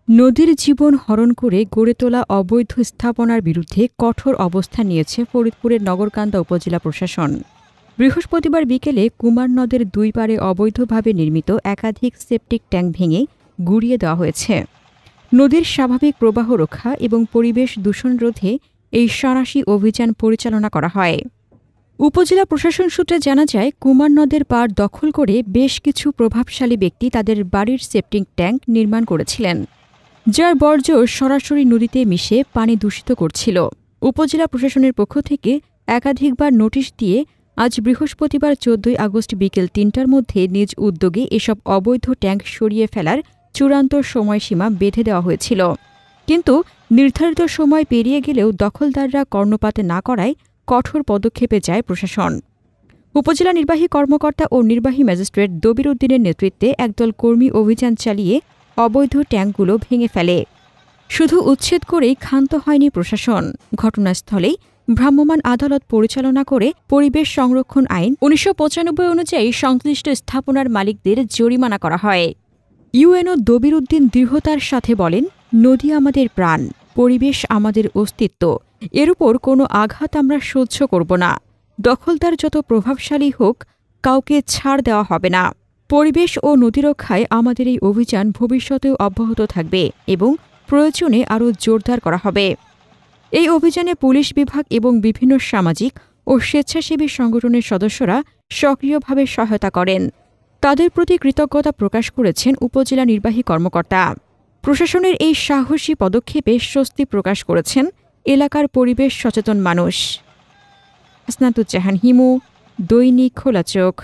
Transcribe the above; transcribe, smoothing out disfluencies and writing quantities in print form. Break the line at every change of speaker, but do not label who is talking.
নদীর জীবন হরণ করে গড়ে তোলা অবৈধ স্থাপনার বিরুদ্ধে কঠোর অবস্থান নিয়েছে ফরিদপুরের নগরকান্দা উপজেলা প্রশাসন। বৃহস্পতিবার বিকেলে কুমার নদের দুই পারে অবৈধভাবে নির্মিত একাধিক সেপটিক ট্যাঙ্ক ভেঙে গুঁড়িয়ে দেওয়া হয়েছে। নদীর স্বাভাবিক প্রবাহ রক্ষা এবং পরিবেশ দূষণ রোধে এই সাঁড়াশি অভিযান পরিচালনা করা হয়। উপজেলা প্রশাসন সূত্রে জানা যায়, কুমার নদের পাড় দখল করে বেশ কিছু প্রভাবশালী ব্যক্তি তাদের বাড়ির সেপটিক ট্যাঙ্ক নির্মাণ করেছিলেন, যার বর্জ্য সরাসরি নদীতে মিশে পানি দূষিত করছিল। উপজেলা প্রশাসনের পক্ষ থেকে একাধিকবার নোটিশ দিয়ে আজ বৃহস্পতিবার ১৪ আগস্ট বিকেল ৩টার মধ্যে নিজ উদ্যোগে এসব অবৈধ ট্যাঙ্ক সরিয়ে ফেলার চূড়ান্ত সময়সীমা বেঁধে দেওয়া হয়েছিল। কিন্তু নির্ধারিত সময় পেরিয়ে গেলেও দখলদাররা কর্ণপাত না করায় কঠোর পদক্ষেপে যায় প্রশাসন। উপজেলা নির্বাহী কর্মকর্তা ও নির্বাহী ম্যাজিস্ট্রেট দবির উদ্দিনের নেতৃত্বে একদল কর্মী অভিযান চালিয়ে অবৈধ ট্যাঙ্কগুলো ভেঙে ফেলে। শুধু উচ্ছেদ করেই ক্ষান্ত হয়নি প্রশাসন। ঘটনাস্থলেই ভ্রাম্যমাণ আদালত পরিচালনা করে পরিবেশ সংরক্ষণ আইন ১৯৯৫ অনুযায়ী সংশ্লিষ্ট স্থাপনার মালিকদের জরিমানা করা হয়। ইউএনও দবির উদ্দিন দৃঢ়তার সাথে বলেন, নদী আমাদের প্রাণ, পরিবেশ আমাদের অস্তিত্ব, এর উপর কোনো আঘাত আমরা সহ্য করব না। দখলদার যত প্রভাবশালী হোক, কাউকে ছাড় দেওয়া হবে না। পরিবেশ ও নদী রক্ষায় আমাদের এই অভিযান ভবিষ্যতেও অব্যাহত থাকবে এবং প্রয়োজনে আরও জোরদার করা হবে। এই অভিযানে পুলিশ বিভাগ এবং বিভিন্ন সামাজিক ও স্বেচ্ছাসেবী সংগঠনের সদস্যরা সক্রিয়ভাবে সহায়তা করেন। তাদের প্রতি কৃতজ্ঞতা প্রকাশ করেছেন উপজেলা নির্বাহী কর্মকর্তা। প্রশাসনের এই সাহসী পদক্ষেপে স্বস্তি প্রকাশ করেছেন এলাকার পরিবেশ সচেতন মানুষ। আসনাতুজ্জাহান হিমু, দৈনিক খোলা চোখ।